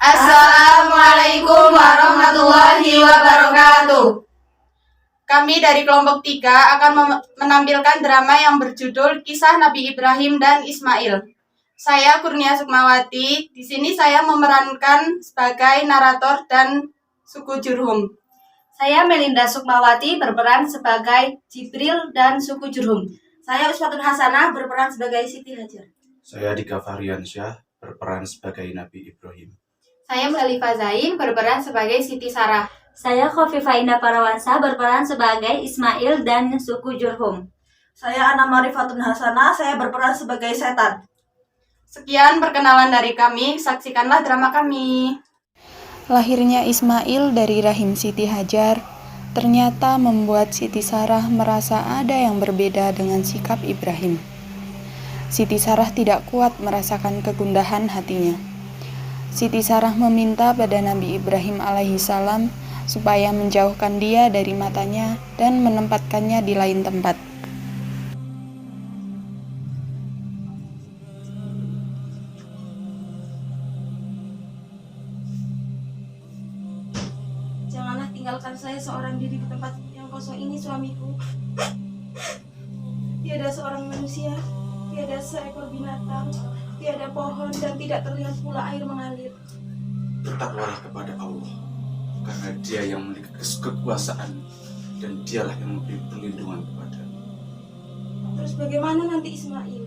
Assalamualaikum warahmatullahi wabarakatuh. Kami dari kelompok 3 akan menampilkan drama yang berjudul Kisah Nabi Ibrahim dan Ismail. Saya Kurnia Sukmawati. Di sini saya memerankan sebagai narator dan suku Jurhum. Saya Melinda Sukmawati berperan sebagai Jibril dan suku Jurhum. Saya Uswatun Hasanah berperan sebagai Siti Hajar. Saya Dika Fahriansyah berperan sebagai Nabi Ibrahim. Saya Melifah Zain berperan sebagai Siti Sarah. Saya Khofifah Indah Parawansa berperan sebagai Ismail dan suku Jurhum. Saya Ana Marifatun Hasanah, saya berperan sebagai Setan. Sekian perkenalan dari kami, saksikanlah drama kami. Lahirnya Ismail dari rahim Siti Hajar ternyata membuat Siti Sarah merasa ada yang berbeda dengan sikap Ibrahim. Siti Sarah tidak kuat merasakan kegundahan hatinya. Siti Sarah meminta pada Nabi Ibrahim alaihissalam supaya menjauhkan dia dari matanya dan menempatkannya di lain tempat. Janganlah tinggalkan saya seorang diri di tempat yang kosong ini, suamiku. Tiada seorang manusia, tiada seekor binatang, tiada pohon, dan tidak terlihat pula air mengalir. Bertakwalah kepada Allah, karena Dia yang memiliki kekuasaan dan Dialah yang memberi perlindungan kepadamu. Terus bagaimana nanti Ismail?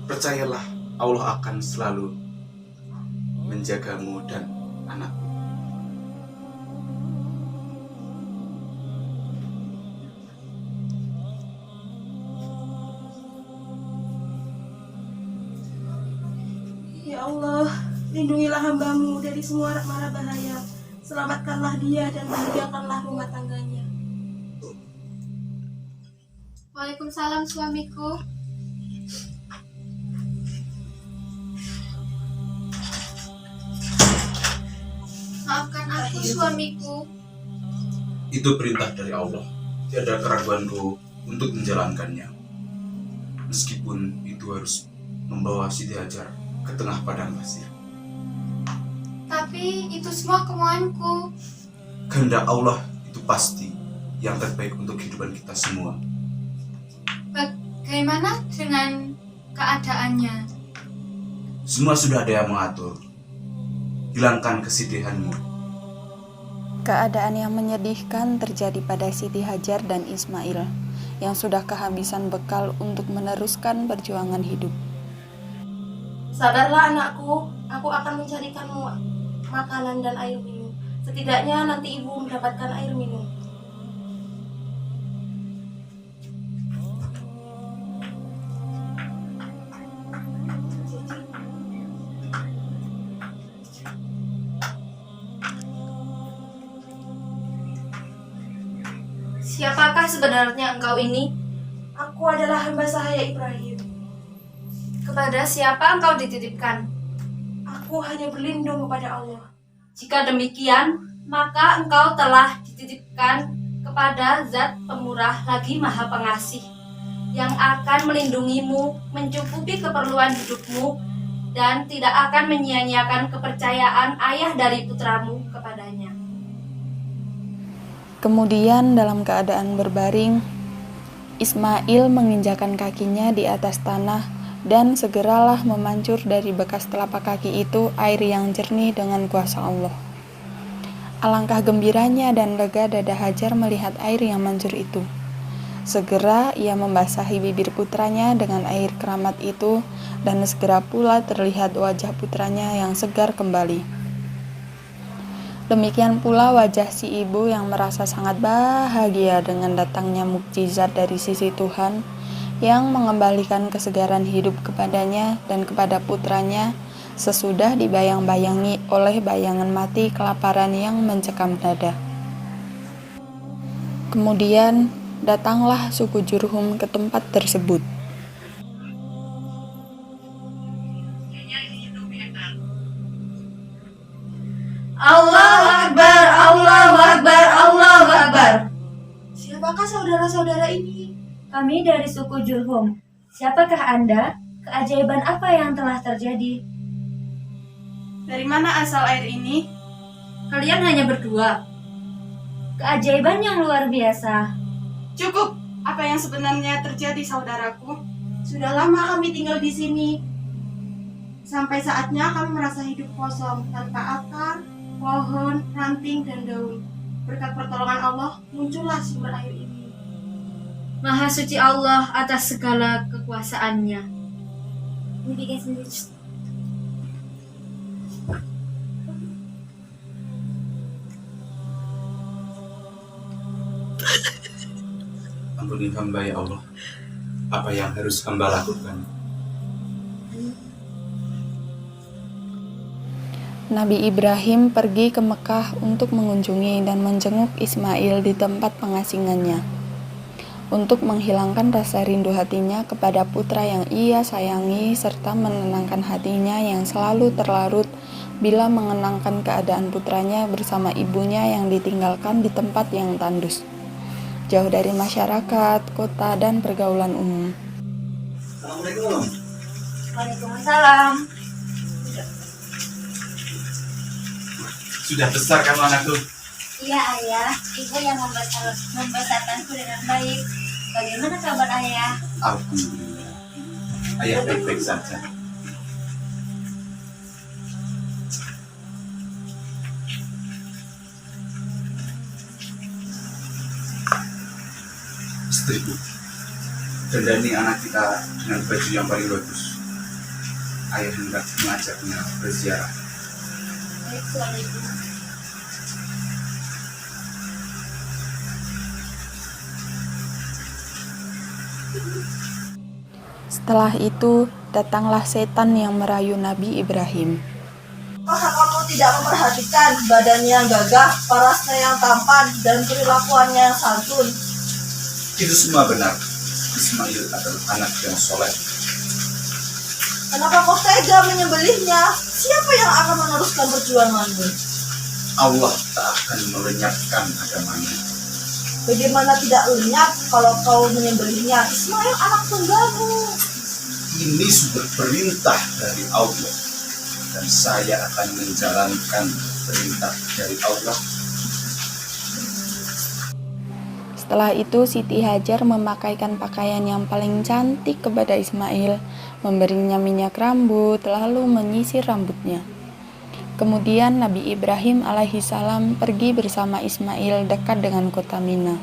Percayalah, Allah akan selalu menjagamu dan anakmu. Ya Allah, lindungilah hamba-Mu dari semua mara bahaya. Selamatkanlah dia dan bahagiakanlah rumah tangganya. Waalaikumsalam suamiku. Maafkan aku suamiku. Itu perintah dari Allah. Tiada keraguanku untuk menjalankannya. Meskipun itu harus membawa Siti Hajar ke tengah padang pasir. Tapi itu semua kemauanku. Kehendak Allah itu pasti yang terbaik untuk kehidupan kita semua. Bagaimana dengan keadaannya? Semua sudah ada yang mengatur. Hilangkan kesedihanmu. Keadaan yang menyedihkan terjadi pada Siti Hajar dan Ismail yang sudah kehabisan bekal untuk meneruskan perjuangan hidup. Sadarlah anakku, aku akan mencarikanmu makanan dan air minum. Setidaknya nanti ibu mendapatkan air minum. Siapakah sebenarnya engkau ini? Aku adalah hamba sahaya Ibrahim. Kepada siapa engkau dititipkan? Aku hanya berlindung kepada Allah. Jika demikian, maka engkau telah dititipkan kepada Zat Pemurah lagi Maha Pengasih, yang akan melindungimu, mencukupi keperluan hidupmu, dan tidak akan menyia-nyiakan kepercayaan ayah dari putramu kepadanya. Kemudian dalam keadaan berbaring, Ismail menginjakan kakinya di atas tanah dan segeralah memancur dari bekas telapak kaki itu air yang jernih dengan kuasa Allah. Alangkah gembiranya dan lega dada Hajar melihat air yang mancur itu. Segera ia membasahi bibir putranya dengan air keramat itu dan segera pula terlihat wajah putranya yang segar kembali. Demikian pula wajah si ibu yang merasa sangat bahagia dengan datangnya mukjizat dari sisi Tuhan yang mengembalikan kesegaran hidup kepadanya dan kepada putranya sesudah dibayang-bayangi oleh bayangan mati kelaparan yang mencekam dada. Kemudian datanglah suku Jurhum ke tempat tersebut. Allahu Akbar, Allahu Akbar, Allahu Akbar. Siapakah saudara-saudara ini? Kami dari suku Jurhum. Siapakah Anda? Keajaiban apa yang telah terjadi? Dari mana asal air ini? Kalian hanya berdua. Keajaiban yang luar biasa. Cukup. Apa yang sebenarnya terjadi, saudaraku? Sudah lama kami tinggal di sini. Sampai saatnya kami merasa hidup kosong, tanpa akar, pohon, ranting, dan daun. Berkat pertolongan Allah, muncullah sumber air ini. Maha suci Allah atas segala kekuasaannya. Ini bikin sendiri. Ampuni hamba ya Allah. Apa yang harus hamba lakukan? Nabi Ibrahim pergi ke Mekah untuk mengunjungi dan menjenguk Ismail di tempat pengasingannya, untuk menghilangkan rasa rindu hatinya kepada putra yang ia sayangi serta menenangkan hatinya yang selalu terlarut bila mengenangkan keadaan putranya bersama ibunya yang ditinggalkan di tempat yang tandus, jauh dari masyarakat, kota, dan pergaulan umum. Assalamualaikum. Waalaikumsalam. Sudah besar kamu anakku. Iya ayah, ibu yang membesarkanku dengan baik. Bagaimana kabar ayah? Alhamdulillah. Ayah baik-baik saja. Istriku, dandani anak kita dengan baju yang paling bagus. Ayah hendak mengajaknya berziarah. Baik suamiku. Setelah itu, datanglah setan yang merayu Nabi Ibrahim. Masa kamu tidak memperhatikan badannya yang gagah, parasnya yang tampan, dan perilakuannya yang santun? Itu semua benar. Ismail adalah anak yang soleh. Kenapa kau tega menyembelihnya? Siapa yang akan meneruskan perjuanganmu? Allah tak akan melenyapkan agamanya. Bagaimana tidak lenyap kalau kau menyembelihnya? Ismail anak tunggalmu. Ini sudah perintah dari Allah, dan saya akan menjalankan perintah dari Allah. Setelah itu Siti Hajar memakaikan pakaian yang paling cantik kepada Ismail, memberinya minyak rambut, lalu menyisir rambutnya. Kemudian Nabi Ibrahim alaihissalam pergi bersama Ismail dekat dengan kota Mina.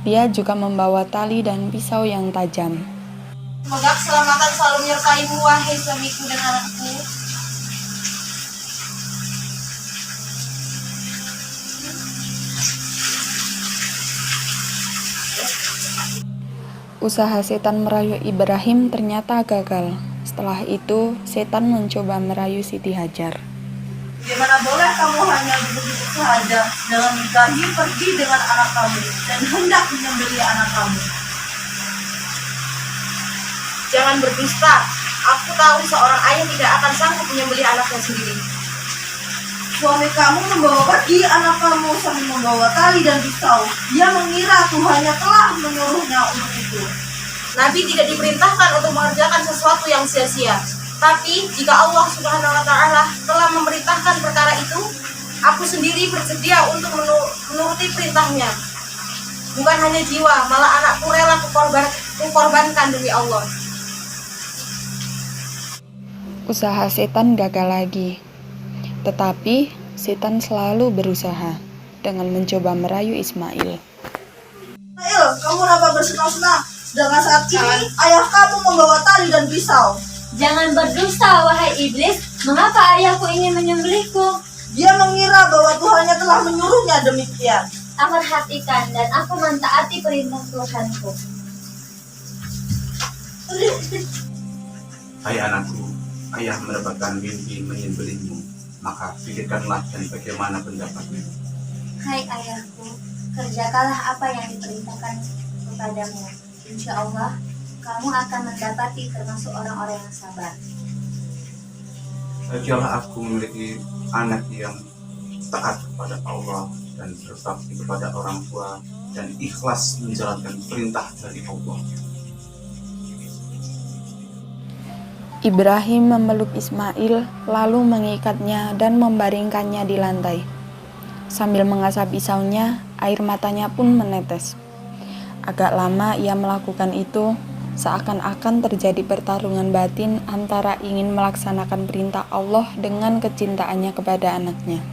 Dia juga membawa tali dan pisau yang tajam. Semoga keselamatan selalu menyertaimu, wahai suamiku dan anakku. Usaha setan merayu Ibrahim ternyata gagal. Setelah itu, setan mencoba merayu Siti Hajar. Bagaimana boleh kamu hanya begitu saja dengan nikahi pergi dengan anak kamu dan hendak menyembelih anak kamu? Jangan berdusta. Aku tahu seorang ayah tidak akan sanggup menyembelih anaknya sendiri. Suami kamu membawa pergi anak kamu sambil membawa tali dan pisau. Dia mengira Tuhannya telah menyuruhnya untuk itu. Nabi tidak diperintahkan untuk mengerjakan sesuatu yang sia-sia. Tapi jika Allah Subhanahu wa Ta'ala telah memerintahkan perkara itu, aku sendiri bersedia untuk menuruti perintahnya. Bukan hanya jiwa, malah anakku rela kukorbankan demi Allah. Usaha setan gagal lagi. Tetapi setan selalu berusaha dengan mencoba merayu Ismail. Ismail, kamu kenapa bersenang-senang? Sedangkan saat ini ayah kamu membawa tali dan pisau. Jangan berdusta, wahai iblis. Mengapa ayahku ingin menyembelihku? Dia mengira bahwa Tuhannya telah menyuruhnya demikian. Aku perhatikan dan aku mentaati perintah Tuhanku. Hai anakku, ayah mendapatkan mimpi menyembelihmu, maka pikirkanlah dan bagaimana pendapatmu. Hai ayahku, kerjakanlah apa yang diperintahkan kepadamu. Insya Allah, kamu akan mendapati termasuk orang-orang yang sabar. Bahagialah aku memiliki anak yang taat kepada Allah dan berbakti kepada orang tua dan ikhlas menjalankan perintah dari Allah. Ibrahim memeluk Ismail, lalu mengikatnya dan membaringkannya di lantai. Sambil mengasah pisaunya, air matanya pun menetes. Agak lama ia melakukan itu, seakan-akan terjadi pertarungan batin antara ingin melaksanakan perintah Allah dengan kecintaannya kepada anaknya.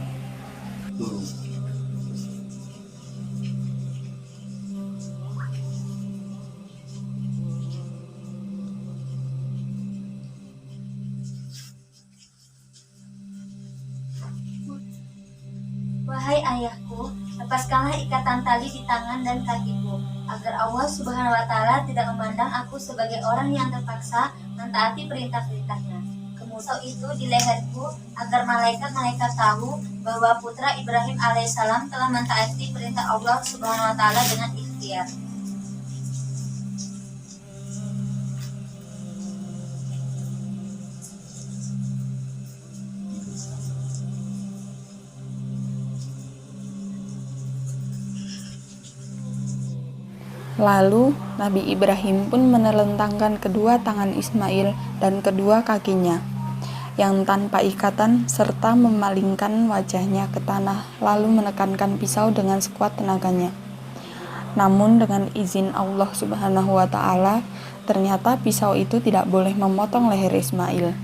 Wahai ayahku, lepaskanlah ikatan tali di tangan dan kakiku, agar Allah Subhanahu wa Ta'ala tidak memandang aku sebagai orang yang terpaksa mentaati perintah-perintahnya. Kemusau itu di leherku, agar malaikat-malaikat tahu bahwa putra Ibrahim alaihissalam telah mentaati perintah Allah Subhanahu wa Ta'ala dengan ikhtiar. Lalu Nabi Ibrahim pun menelentangkan kedua tangan Ismail dan kedua kakinya yang tanpa ikatan serta memalingkan wajahnya ke tanah lalu menekankan pisau dengan sekuat tenaganya. Namun dengan izin Allah Subhanahu wa Ta'ala, ternyata pisau itu tidak boleh memotong leher Ismail.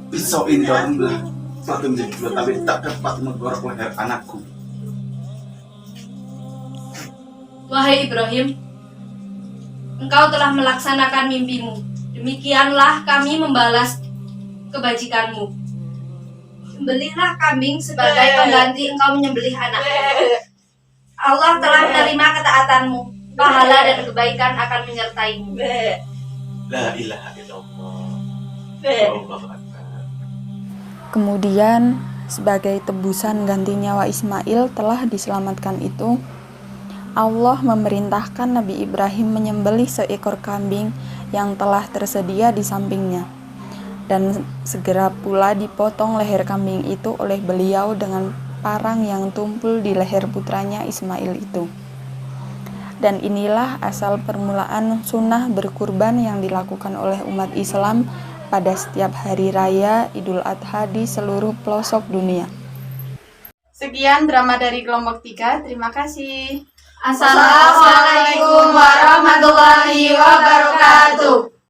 Pisau ini dalam belah satu menjadi dua, tapi tak dapat menggorok leher anakku. Wahai Ibrahim, engkau telah melaksanakan mimpimu. Demikianlah kami membalas kebajikanmu. Sembelihlah kambing sebagai pengganti engkau menyembelih anak. Allah telah menerima ketaatanmu. Pahala dan kebaikan akan menyertaimu. La ilaha illallah. Allahu akbar. Kemudian, sebagai tebusan ganti nyawa Ismail telah diselamatkan itu, Allah memerintahkan Nabi Ibrahim menyembelih seekor kambing yang telah tersedia di sampingnya. Dan segera pula dipotong leher kambing itu oleh beliau dengan parang yang tumpul di leher putranya Ismail itu. Dan inilah asal permulaan sunnah berkurban yang dilakukan oleh umat Islam pada setiap hari raya Idul Adha di seluruh pelosok dunia. Sekian drama dari kelompok 3. Terima kasih. Assalamualaikum warahmatullahi wabarakatuh.